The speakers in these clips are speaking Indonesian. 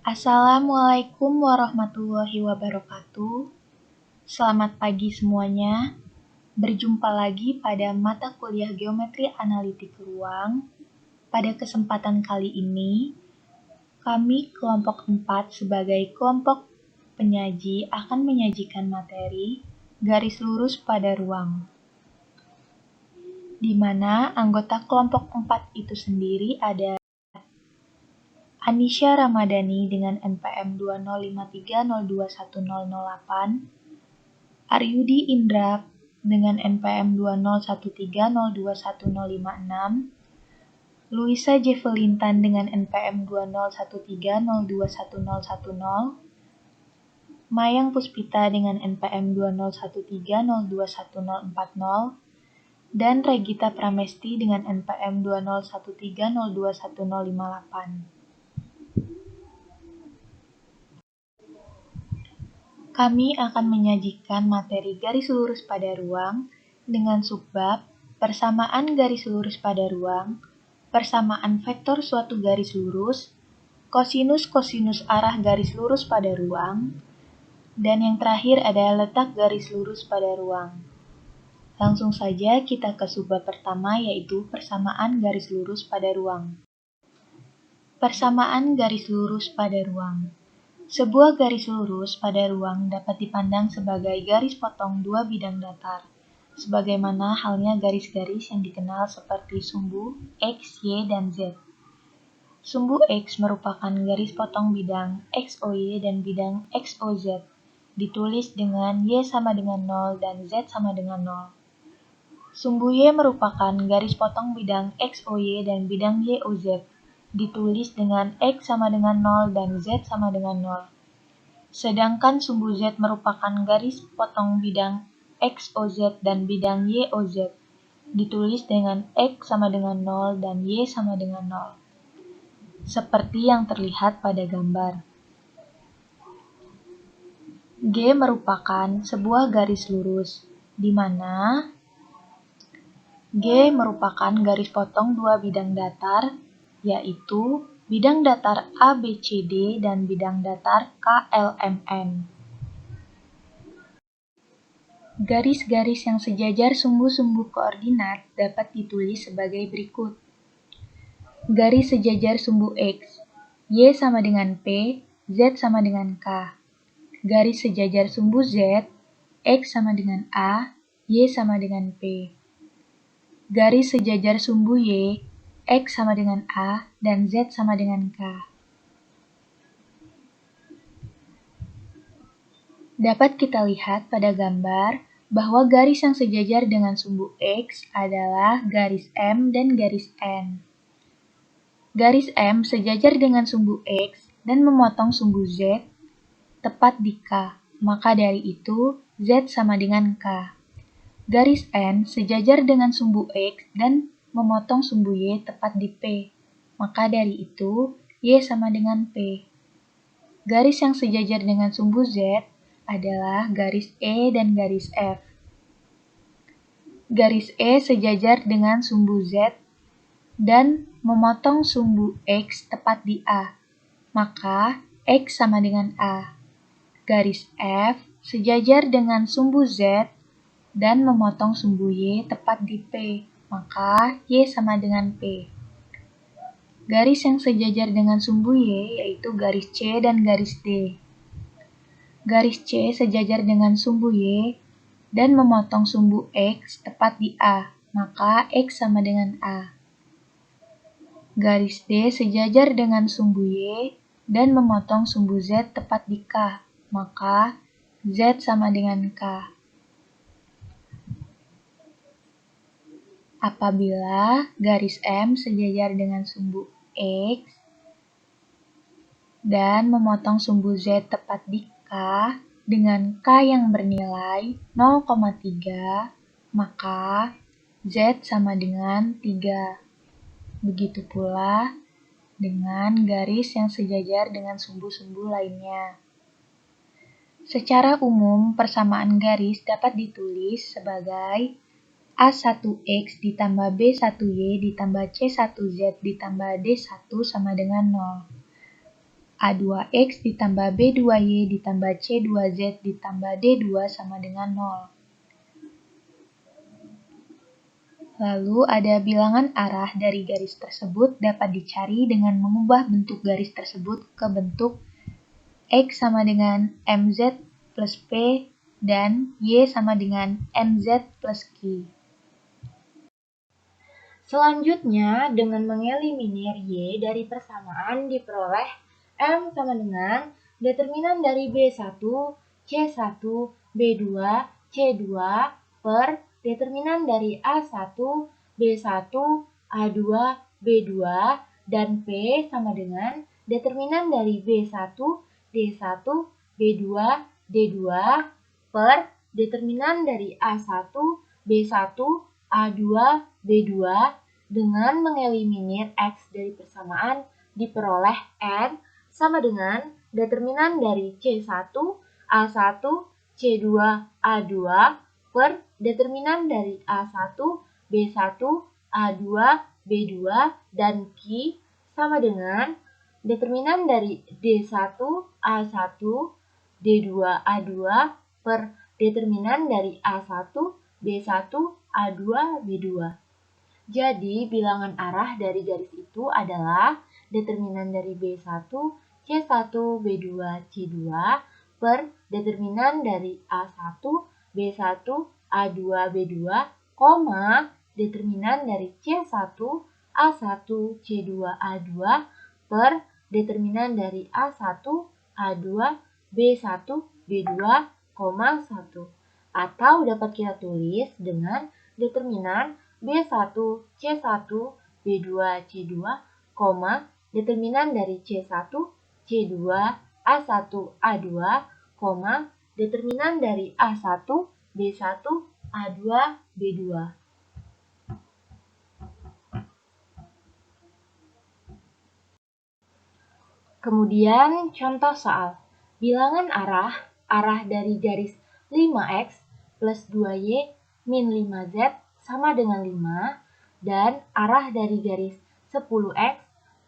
Assalamualaikum warahmatullahi wabarakatuh. Selamat pagi semuanya. Berjumpa lagi pada mata kuliah Geometri Analitik Ruang. Pada kesempatan kali ini, kami kelompok 4 sebagai kelompok penyaji akan menyajikan materi garis lurus pada ruang, di mana anggota kelompok 4 itu sendiri ada Anisha Ramadhani dengan NPM 20530210008, Aryudi Indra dengan NPM 20130210056, Luisa Jevelintan dengan NPM 201302110, Mayang Puspita dengan NPM 20130211040, dan Regita Pramesti dengan NPM 20130211058. Kami akan menyajikan materi garis lurus pada ruang dengan subbab persamaan garis lurus pada ruang, persamaan vektor suatu garis lurus, kosinus arah garis lurus pada ruang, dan yang terakhir adalah letak garis lurus pada ruang. Langsung saja kita ke subbab pertama, yaitu persamaan garis lurus pada ruang. Persamaan garis lurus pada ruang. Sebuah garis lurus pada ruang dapat dipandang sebagai garis potong dua bidang datar, sebagaimana halnya garis-garis yang dikenal seperti sumbu X, Y, dan Z. Sumbu X merupakan garis potong bidang XOY dan bidang XOZ, ditulis dengan Y sama dengan 0 dan Z sama dengan 0. Sumbu Y merupakan garis potong bidang XOY dan bidang YOZ, ditulis dengan X sama dengan 0 dan Z sama dengan 0. Sedangkan sumbu Z merupakan garis potong bidang XOZ dan bidang YOZ, ditulis dengan X sama dengan 0 dan Y sama dengan 0. Seperti yang terlihat pada gambar. G merupakan sebuah garis lurus, di mana G merupakan garis potong dua bidang datar, yaitu bidang datar ABCD dan bidang datar KLMN. Garis-garis yang sejajar sumbu-sumbu koordinat dapat ditulis sebagai berikut. Garis sejajar sumbu X, Y sama dengan P, Z sama dengan K. Garis sejajar sumbu Z, X sama dengan A, Y sama dengan P. Garis sejajar sumbu Y, X sama dengan A, dan Z sama dengan K. Dapat kita lihat pada gambar bahwa garis yang sejajar dengan sumbu X adalah garis M dan garis N. Garis M sejajar dengan sumbu X dan memotong sumbu Z tepat di K, maka dari itu Z sama dengan K. Garis N sejajar dengan sumbu X dan memotong sumbu Y tepat di P, maka dari itu Y sama dengan P. Garis yang sejajar dengan sumbu Z adalah garis E dan garis F. Garis E sejajar dengan sumbu Z dan memotong sumbu X tepat di A, maka X sama dengan A. Garis F sejajar dengan sumbu Z dan memotong sumbu Y tepat di P, maka Y sama dengan P. Garis yang sejajar dengan sumbu Y yaitu garis C dan garis D. Garis C sejajar dengan sumbu Y dan memotong sumbu X tepat di A, maka X sama dengan A. Garis D sejajar dengan sumbu Y dan memotong sumbu Z tepat di K, maka Z sama dengan K. Apabila garis M sejajar dengan sumbu X dan memotong sumbu Z tepat di K dengan K yang bernilai 0,3, maka Z sama dengan 3. Begitu pula dengan garis yang sejajar dengan sumbu-sumbu lainnya. Secara umum, persamaan garis dapat ditulis sebagai A1X ditambah B1Y ditambah C1Z ditambah D1 sama dengan 0. A2X ditambah B2Y ditambah C2Z ditambah D2 sama dengan 0. Lalu ada bilangan arah dari garis tersebut dapat dicari dengan mengubah bentuk garis tersebut ke bentuk X sama dengan MZ plus P dan Y sama dengan NZ plus Q. Selanjutnya, dengan mengeliminir Y dari persamaan diperoleh M sama dengan determinan dari B1, C1, B2, C2 per determinan dari A1, B1, A2, B2, dan P sama dengan determinan dari B1, D1, B2, D2 per determinan dari A1, B1, A2, B2 dengan mengeliminir X dari persamaan diperoleh N sama dengan determinan dari C1, A1, C2, A2 per determinan dari A1, B1, A2, B2 dan Q sama dengan determinan dari D1, A1, D2, A2 per determinan dari A1, B1, A2, B2. Jadi, bilangan arah dari garis itu adalah determinan dari B1, C1, B2, C2 per determinan dari A1, B1, A2, B2, determinan dari C1, A1, C2, A2 per determinan dari A1, A2, B1, B2, 1. Atau dapat kita tulis dengan determinan B1, C1, B2, C2, determinan dari C1, C2, A1, A2, determinan dari A1, B1, A2, B2. Kemudian contoh soal. Bilangan arah dari garis 5X plus 2Y min 5Z sama dengan 5 dan arah dari garis 10X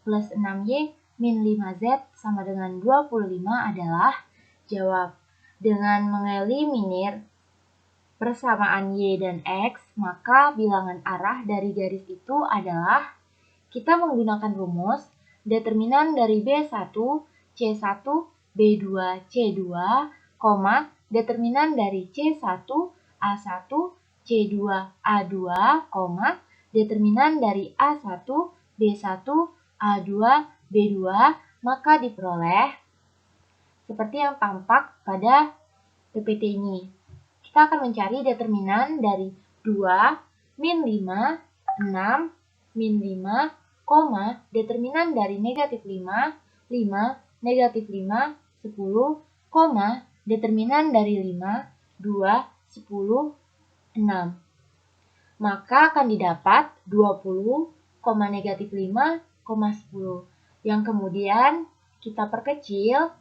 plus 6Y min 5Z sama dengan 25 adalah jawab. Dengan mengeliminir persamaan Y dan X, maka bilangan arah dari garis itu adalah kita menggunakan rumus determinan dari B1, C1, B2, C2, determinan dari C1, A1, C2, A2, determinan dari A1, B1, A2, B2, maka diperoleh seperti yang tampak pada PPT ini. Kita akan mencari determinan dari 2, min 5, 6, min 5, determinan dari negatif 5, 5, negatif 5, 10, determinan dari 5, 2, 10, 6. Maka akan didapat 20, negatif 5, 10. Yang kemudian kita perkecil,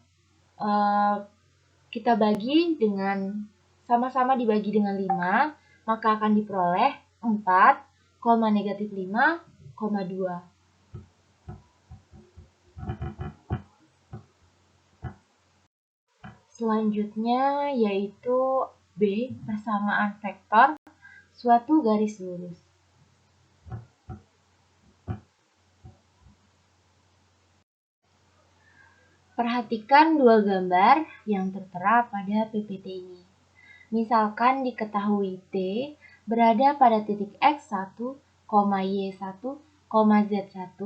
kita bagi dengan sama-sama dibagi dengan 5, maka akan diperoleh 4, negatif 5, 2. Selanjutnya yaitu B, persamaan vektor suatu garis lurus. Perhatikan dua gambar yang tertera pada PPT ini. Misalkan diketahui T berada pada titik X1, Y1, Z1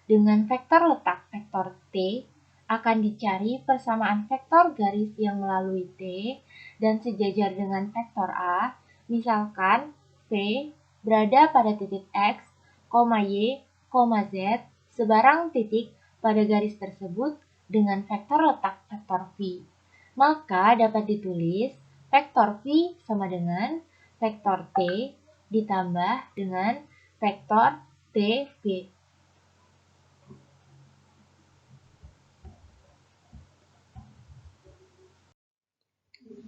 dengan vektor letak vektor T, akan dicari persamaan vektor garis yang melalui T dan sejajar dengan vektor A. Misalkan P berada pada titik X, Y, Z sebarang titik pada garis tersebut dengan vektor letak vektor V. Maka dapat ditulis vektor V sama dengan vektor T ditambah dengan vektor TV.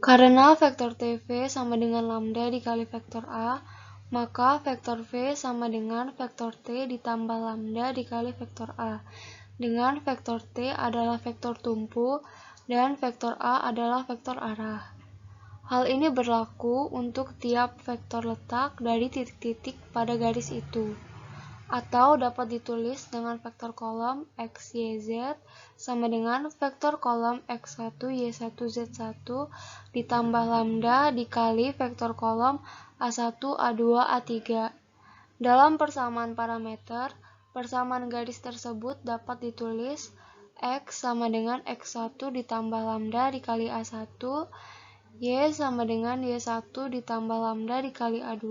Karena vektor TV sama dengan lambda dikali vektor A, maka vektor V sama dengan vektor T ditambah lambda dikali vektor A. dengan vektor T adalah vektor tumpu dan vektor A adalah vektor arah. Hal ini berlaku untuk tiap vektor letak dari titik-titik pada garis itu, atau dapat ditulis dengan vektor kolom X, Y, Z sama dengan vektor kolom X1, Y1, Z1 ditambah lambda dikali vektor kolom A1, A2, A3. Dalam persamaan parameter, persamaan garis tersebut dapat ditulis X sama dengan X1 ditambah lambda dikali A1, Y sama dengan Y1 ditambah lambda dikali A2,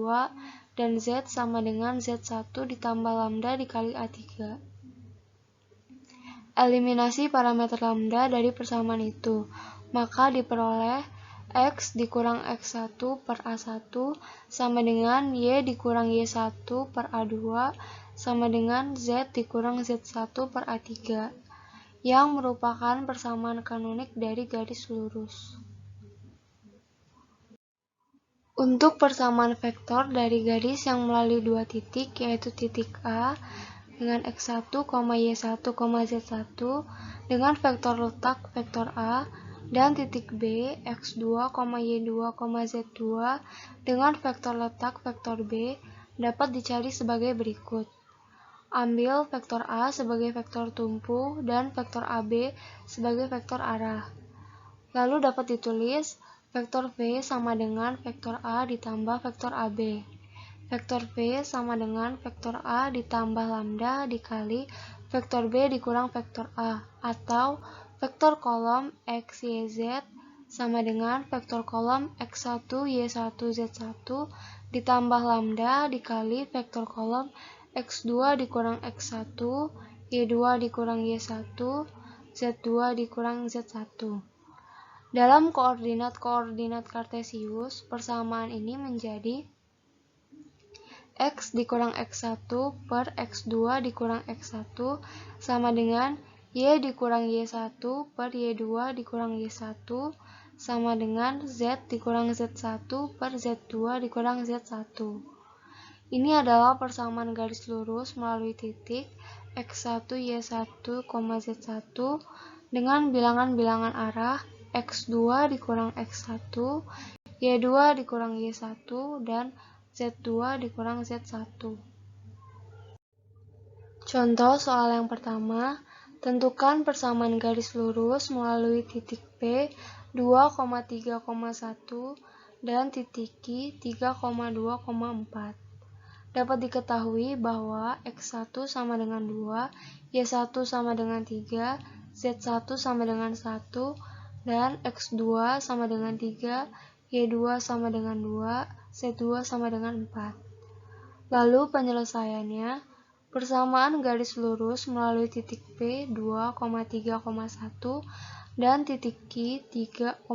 dan Z sama dengan Z1 ditambah lambda dikali A3. Eliminasi parameter lambda dari persamaan itu, maka diperoleh X dikurang X1 per A1 sama dengan Y dikurang Y1 per A2 sama dengan Z dikurang Z1 per A3, yang merupakan persamaan kanonik dari garis lurus. Untuk persamaan vektor dari garis yang melalui dua titik, yaitu titik A dengan X1, Y1, Z1 dengan vektor letak vektor A, dan titik B, X2, Y2, Z2 dengan vektor letak vektor B dapat dicari sebagai berikut. Ambil vektor A sebagai vektor tumpu dan vektor AB sebagai vektor arah. Lalu dapat ditulis vektor V sama dengan vektor A ditambah vektor AB. Vektor V sama dengan vektor A ditambah lambda dikali vektor B dikurang vektor A, atau vektor kolom X, Y, Z sama dengan vektor kolom X1, Y1, Z1 ditambah lambda dikali vektor kolom X2 dikurang X1, Y2 dikurang Y1, Z2 dikurang Z1. Dalam koordinat kartesius, persamaan ini menjadi X dikurang X1 per X2 dikurang X1 sama dengan Y dikurang Y1 per Y2 dikurang Y1 sama dengan Z dikurang Z1 per Z2 dikurang Z1. Ini adalah persamaan garis lurus melalui titik X1, Y1, Z1 dengan bilangan-bilangan arah X2 dikurang X1, Y2 dikurang Y1, dan Z2 dikurang Z1. Contoh soal yang pertama, tentukan persamaan garis lurus melalui titik P 2,3,1 dan titik Q 3,2,4. Dapat diketahui bahwa X1 sama dengan 2, Y1 sama dengan 3, Z1 sama dengan 1, dan X2 sama dengan 3, Y2 sama dengan 2, Z2 sama dengan 4. Lalu penyelesaiannya, persamaan garis lurus melalui titik P 2,3,1 dan titik Q 3,2,4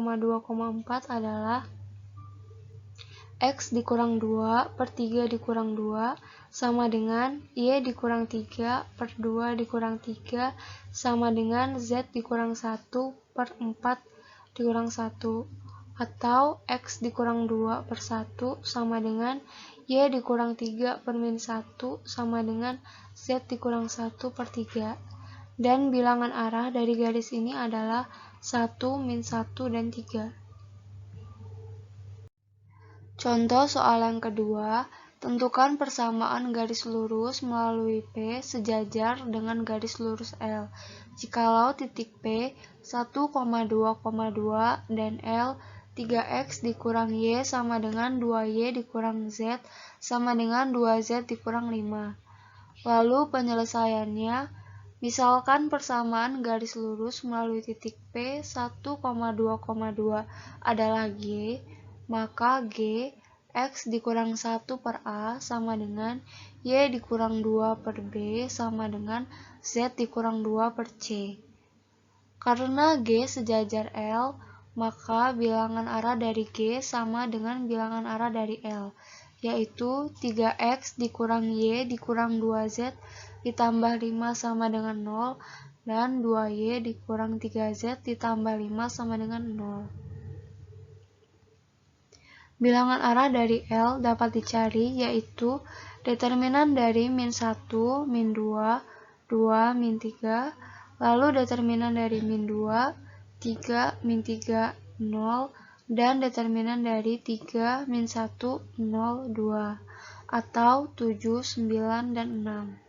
adalah X dikurang 2 per 3 dikurang 2 sama dengan Y dikurang 3 per 2 dikurang 3 sama dengan Z dikurang 1 per 4 dikurang 1, atau X dikurang 2 per 1 sama dengan Y dikurang 3 per min 1 sama dengan Z dikurang 1 per 3. Dan bilangan arah dari garis ini adalah 1, min 1, dan 3. Contoh soal yang kedua, tentukan persamaan garis lurus melalui P sejajar dengan garis lurus L, jikalau titik P 1,2,2 dan L 3X dikurang Y sama dengan 2Y dikurang Z sama dengan 2Z dikurang 5. Lalu penyelesaiannya, misalkan persamaan garis lurus melalui titik P 1,2,2 adalah G, maka G X dikurang 1 per A sama dengan Y dikurang 2 per B sama dengan Z dikurang 2 per C. Karena G sejajar L, maka bilangan arah dari G sama dengan bilangan arah dari L, yaitu 3X dikurang Y dikurang 2Z ditambah 5 sama dengan 0, dan 2Y dikurang 3Z ditambah 5 sama dengan 0. Bilangan arah dari L dapat dicari, yaitu determinan dari min 1, min 2, 2, min 3, lalu determinan dari min 2, 3, min 3, 0, dan determinan dari 3, min 1, 0, 2, atau 7, 9, dan 6.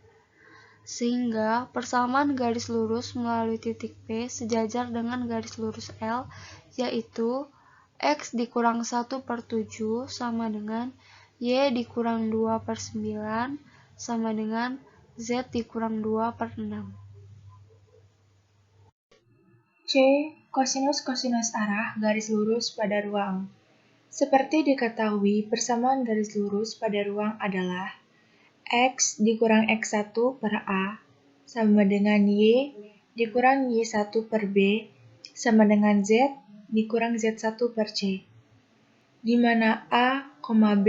Sehingga persamaan garis lurus melalui titik P sejajar dengan garis lurus L, yaitu X dikurang 1/7 sama dengan Y dikurang 2/9 sama dengan Z dikurang 2/6. C. Kosinus-kosinus arah garis lurus pada ruang. Seperti diketahui, persamaan garis lurus pada ruang adalah X dikurang X1 per A sama dengan Y dikurang Y1 per B sama dengan Z dikurang Z1 per C, di mana A, B,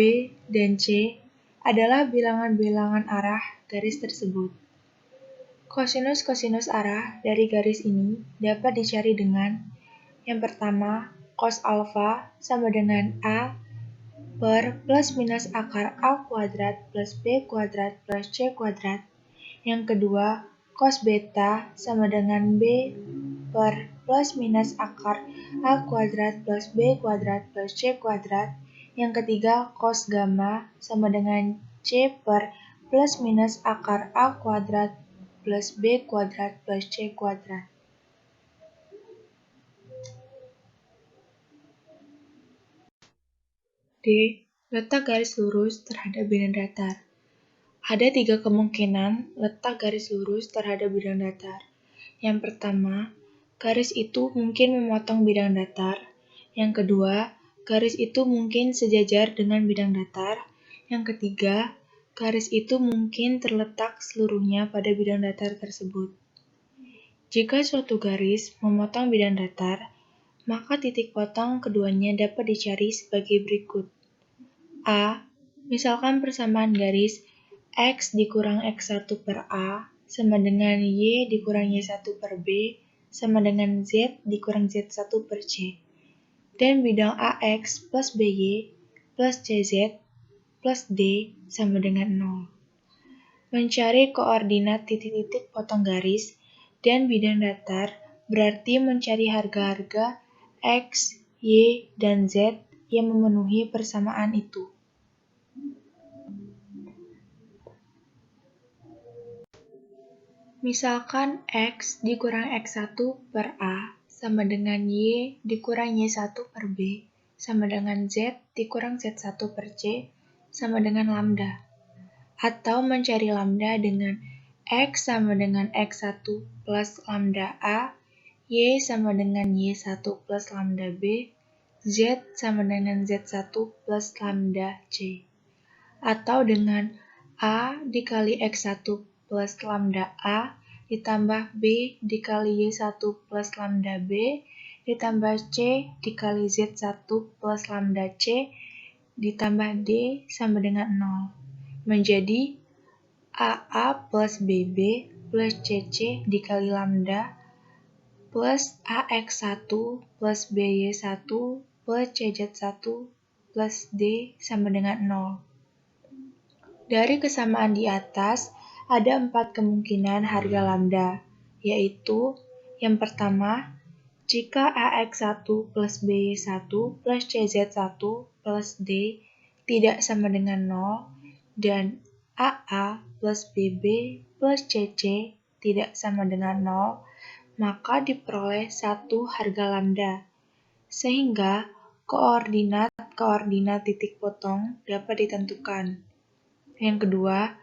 dan C adalah bilangan-bilangan arah garis tersebut. Kosinus-kosinus arah dari garis ini dapat dicari dengan yang pertama, cos alfa sama dengan A per plus minus akar A kuadrat plus B kuadrat plus C kuadrat. Yang kedua, cos beta sama dengan B per plus minus akar A kuadrat plus B kuadrat plus C kuadrat. Yang ketiga, cos gamma sama dengan C per plus minus akar A kuadrat plus B kuadrat plus C kuadrat. D. Letak garis lurus terhadap bidang datar. Ada 3 kemungkinan letak garis lurus terhadap bidang datar. Yang pertama, garis itu mungkin memotong bidang datar. Yang kedua, garis itu mungkin sejajar dengan bidang datar. Yang ketiga, garis itu mungkin terletak seluruhnya pada bidang datar tersebut. Jika suatu garis memotong bidang datar, maka titik potong keduanya dapat dicari sebagai berikut. A. Misalkan persamaan garis X dikurang X1 per A sama dengan Y dikurang Y1 per B sama dengan Z dikurang Z1 per C. Dan bidang AX plus BY plus CZ plus D sama dengan 0. Mencari koordinat titik-titik potong garis dan bidang datar berarti mencari harga-harga X, Y, dan Z yang memenuhi persamaan itu. Misalkan X dikurang X1 per A sama dengan Y dikurang Y1 per B sama dengan Z dikurang Z1 per C sama dengan lambda. Atau mencari lambda dengan X sama dengan X1 plus lambda A, Y sama dengan Y1 plus lambda B, Z sama dengan Z1 plus lambda C. Atau dengan A dikali X1 plus lambda A ditambah B dikali Y1 plus lambda B ditambah C dikali Z1 plus lambda C ditambah D sama dengan 0. Menjadi AA plus BB plus CC dikali lambda plus AX1 plus BY1 plus CZ1 plus D sama dengan 0. Dari kesamaan di atas, ada 4 kemungkinan harga lambda, yaitu yang pertama, jika AX1 plus BY1 plus CZ1 plus D tidak sama dengan 0, dan AA plus BB plus CC tidak sama dengan 0, maka diperoleh satu harga lambda, sehingga koordinat titik potong dapat ditentukan. Yang kedua,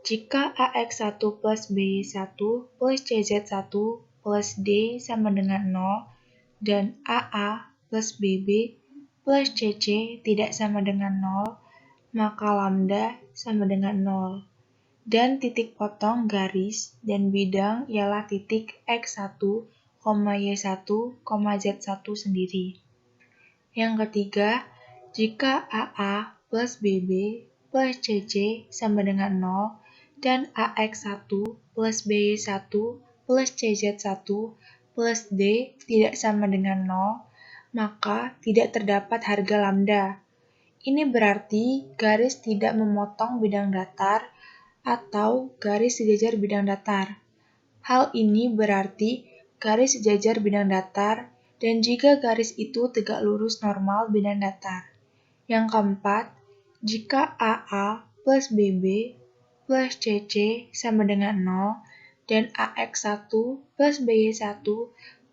jika AX1 plus BY1 plus CZ1 plus D sama dengan 0 dan AA plus BB plus CC tidak sama dengan 0, maka lambda sama dengan 0. Dan titik potong garis dan bidang ialah titik X1, Y1, Z1 sendiri. Yang ketiga, jika AA plus BB plus CC sama dengan 0 dan AX1 plus BY1 plus CZ1 plus D tidak sama dengan 0, maka tidak terdapat harga lambda. Ini berarti garis tidak memotong bidang datar atau garis sejajar bidang datar. Hal ini berarti garis sejajar bidang datar dan jika garis itu tegak lurus normal bidang datar. Yang keempat, jika AA plus BB plus CC sama dengan 0 dan AX1 plus BY1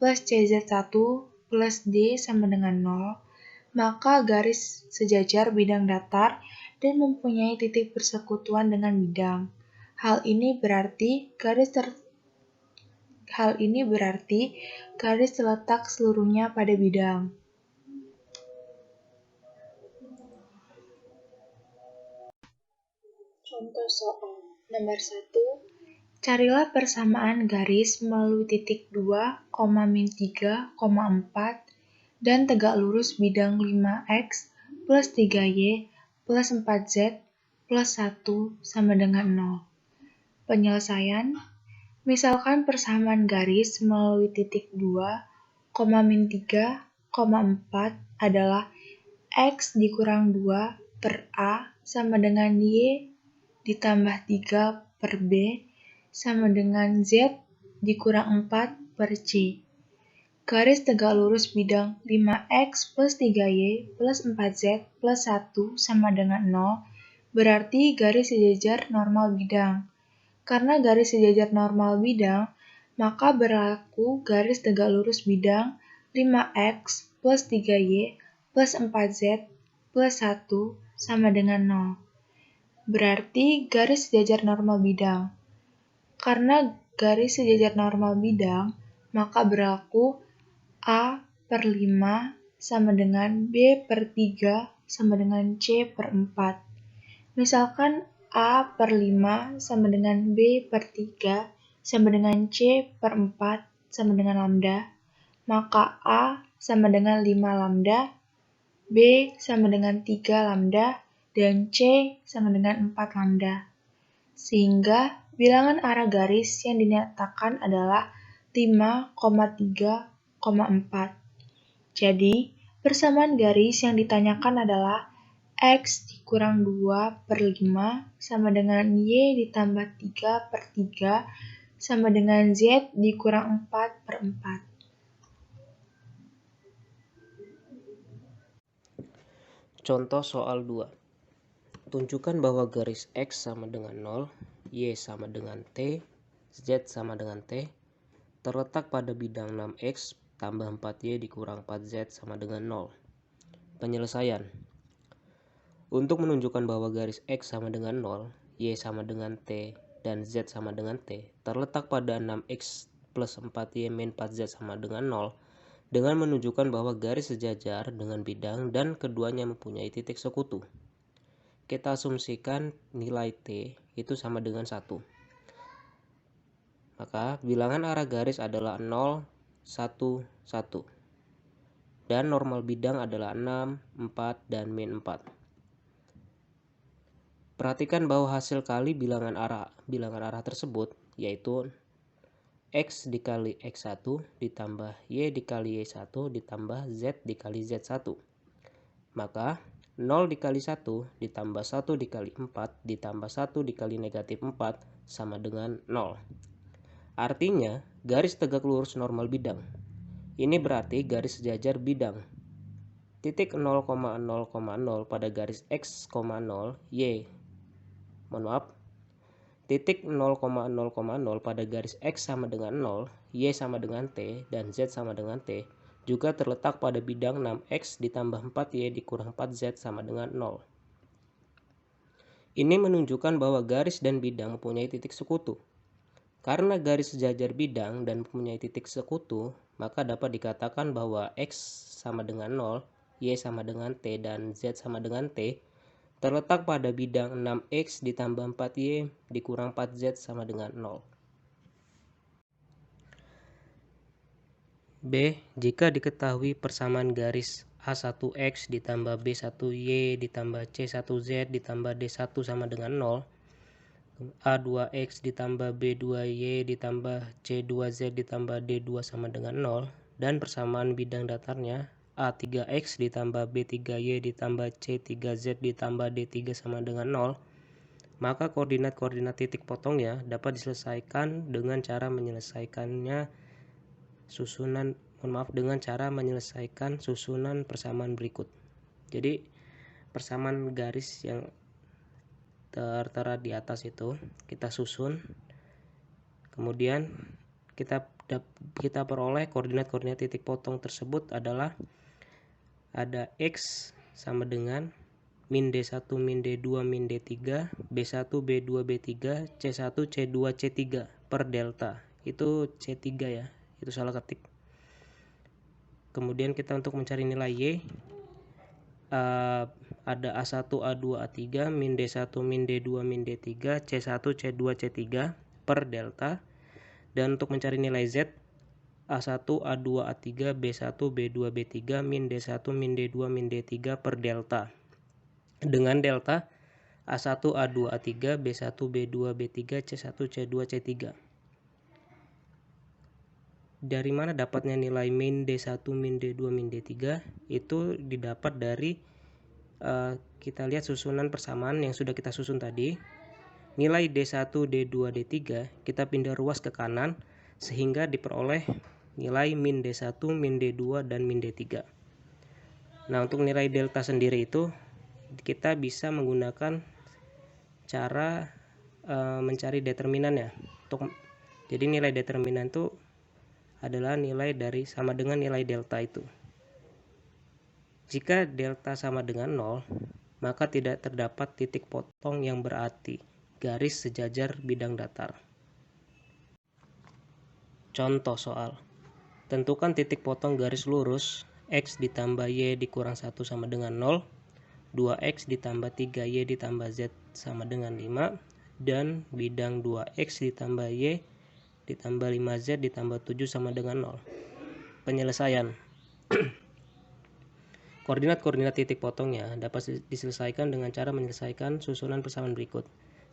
plus CZ1 plus D sama dengan 0, maka garis sejajar bidang datar dan mempunyai titik persekutuan dengan bidang. Hal ini berarti garis terletak seluruhnya pada bidang. Contoh soal nomor 1. Carilah persamaan garis melalui titik 2, min 3, 4 dan tegak lurus bidang 5x plus 3y plus 4z plus 1 sama dengan 0. Penyelesaian, misalkan persamaan garis melalui titik 2, min 3, 4 adalah x dikurang 2 per a sama dengan y ditambah 3 per b sama dengan z dikurang 4 per c. Garis tegak lurus bidang 5x plus 3y plus 4z plus 1 sama dengan 0 berarti garis sejajar normal bidang. Karena garis sejajar normal bidang, maka berlaku garis tegak lurus bidang 5x plus 3y plus 4z plus 1 sama dengan 0. Berarti garis sejajar normal bidang. Karena garis sejajar normal bidang, maka berlaku A per 5 sama dengan B per 3 sama dengan C per 4. Misalkan A per 5 sama dengan B per 3 sama dengan C per 4 sama dengan lambda, maka A sama dengan 5 lambda, B sama dengan 3 lambda, dan C sama dengan 4 lambda. Sehingga bilangan arah garis yang dinyatakan adalah 5,3,4. Jadi, persamaan garis yang ditanyakan adalah X dikurang 2 per 5 sama dengan Y ditambah 3 per 3 sama dengan Z dikurang 4 per 4. Contoh soal 2. Tunjukkan bahwa garis X sama dengan 0, Y sama dengan T, Z sama dengan T, terletak pada bidang 6X tambah 4Y dikurang 4Z sama dengan 0. Penyelesaian. Untuk menunjukkan bahwa garis X sama dengan 0, Y sama dengan T, dan Z sama dengan T, terletak pada 6X plus 4Y min 4Z sama dengan 0, dengan menunjukkan bahwa garis sejajar dengan bidang dan keduanya mempunyai titik sekutu. Kita asumsikan nilai T itu sama dengan 1. Maka bilangan arah garis adalah 0, 1, 1. Dan normal bidang adalah 6, 4, dan min 4. Perhatikan bahwa hasil kali bilangan arah tersebut yaitu X dikali X1 ditambah Y dikali Y1 ditambah Z dikali Z1. Maka 0 dikali 1 ditambah 1 dikali 4 ditambah 1 dikali negatif 4 sama dengan 0. Artinya garis tegak lurus normal bidang. Ini berarti garis sejajar bidang. Titik 0,0,0 pada garis X, 0, Y. Titik 0,0,0 pada garis X sama dengan 0, Y sama dengan T, dan Z sama dengan T juga terletak pada bidang 6X ditambah 4Y dikurang 4Z sama dengan 0. Ini menunjukkan bahwa garis dan bidang mempunyai titik sekutu. Karena garis sejajar bidang dan mempunyai titik sekutu, maka dapat dikatakan bahwa X sama dengan 0, Y sama dengan T, dan Z sama dengan T terletak pada bidang 6X ditambah 4Y dikurang 4Z sama dengan 0. B. Jika diketahui persamaan garis A1X ditambah B1Y ditambah C1Z ditambah D1 sama dengan 0, A2X ditambah B2Y ditambah C2Z ditambah D2 sama dengan 0, dan persamaan bidang datarnya A3X ditambah B3Y ditambah C3Z ditambah D3 sama dengan 0, maka koordinat-koordinat titik potongnya dapat diselesaikan dengan cara menyelesaikan susunan persamaan berikut. Jadi persamaan garis yang tertera di atas itu kita susun, kemudian kita peroleh koordinat-koordinat titik potong tersebut adalah ada X sama dengan min D1 min D2 min D3 B1 B2 B3 C1 C2 C3 per delta. Itu C3 ya, itu salah ketik. Kemudian kita untuk mencari nilai Y ada A1 A2 A3 min D1 min D2 min D3 C1 C2 C3 per delta. Dan untuk mencari nilai Z A1 A2 A3 B1 B2 B3 min D1 min D2 min D3 per delta, dengan delta A1 A2 A3 B1 B2 B3 C1 C2 C3. Dari mana dapatnya nilai min D1 min D2 min D3? Itu didapat dari kita lihat susunan persamaan yang sudah kita susun tadi. Nilai D1 D2 D3 kita pindah ruas ke kanan sehingga diperoleh nilai min D1 min D2 dan min D3. Nah, untuk nilai delta sendiri itu kita bisa menggunakan cara mencari determinannya. Jadi nilai determinan itu adalah nilai dari sama dengan nilai delta itu. Jika delta sama dengan 0, maka tidak terdapat titik potong yang berarti garis sejajar bidang datar. Contoh soal. Tentukan titik potong garis lurus X ditambah Y dikurang 1 sama dengan 0, 2X ditambah 3Y ditambah Z sama dengan 5, dan bidang 2X ditambah Y ditambah 5Z ditambah 7 sama dengan 0. Penyelesaian. Koordinat-koordinat titik potongnya dapat diselesaikan dengan cara menyelesaikan susunan persamaan berikut.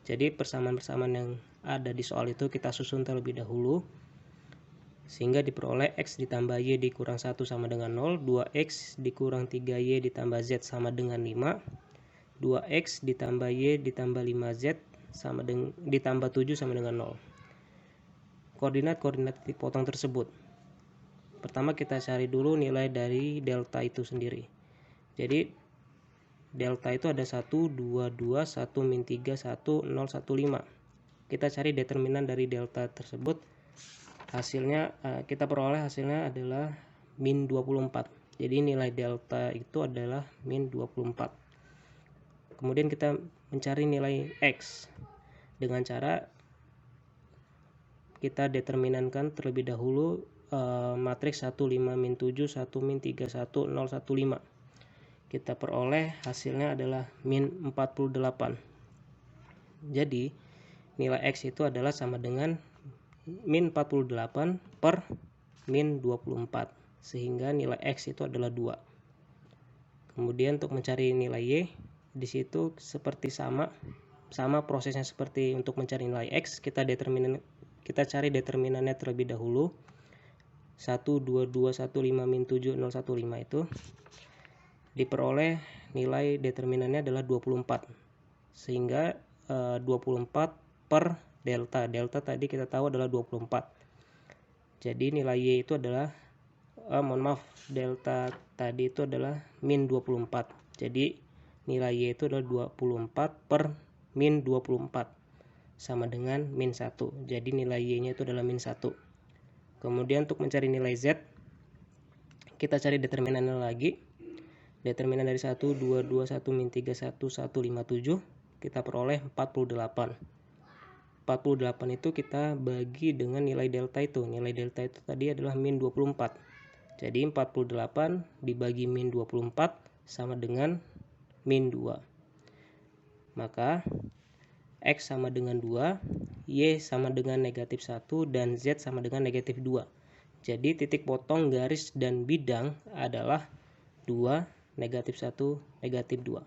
Jadi persamaan-persamaan yang ada di soal itu kita susun terlebih dahulu sehingga diperoleh X ditambah Y dikurang 1 sama dengan 0, 2X dikurang 3Y ditambah Z sama dengan 5, 2X ditambah Y ditambah 5Z ditambah 7 sama dengan 0. Koordinat-koordinat titik potong tersebut. Pertama kita cari dulu nilai dari delta itu sendiri. Jadi delta itu ada 1, 2, 1, min 3, 1, 0, 1, 5. Kita cari determinan dari delta tersebut. Hasilnya kita peroleh hasilnya adalah min 24. Jadi nilai delta itu adalah min 24. Kemudian kita mencari nilai X dengan cara kita determinankan terlebih dahulu matriks 1, 5, min 7, 1, min 3, 1, 0, 1, 5. Kita peroleh hasilnya adalah min 48. Jadi nilai X itu adalah sama dengan min 48 per min 24, sehingga nilai X itu adalah 2. Kemudian untuk mencari nilai Y, di situ seperti sama prosesnya seperti untuk mencari nilai X. Kita cari determinannya terlebih dahulu. 1, 2, 1, 5, min 7, 0, 1, 5 itu diperoleh nilai determinannya adalah 24, sehingga 24 per delta tadi kita tahu adalah 24. Jadi nilai Y itu adalah delta tadi itu adalah min 24. Jadi nilai Y itu adalah 24 per min 24 sama dengan min 1. Jadi nilai Y nya itu adalah min 1. Kemudian untuk mencari nilai Z, kita cari determinannya lagi. Determinan dari 1, 2, 1, min 3, 1, 1, 5, 7. Kita peroleh 48. 48 itu kita bagi dengan nilai delta itu. Nilai delta itu tadi adalah min 24. Jadi 48 dibagi min 24 sama dengan min 2. Maka X sama dengan 2, Y sama dengan negatif 1, dan Z sama dengan negatif 2. Jadi titik potong garis dan bidang adalah 2, negatif 1, negatif 2.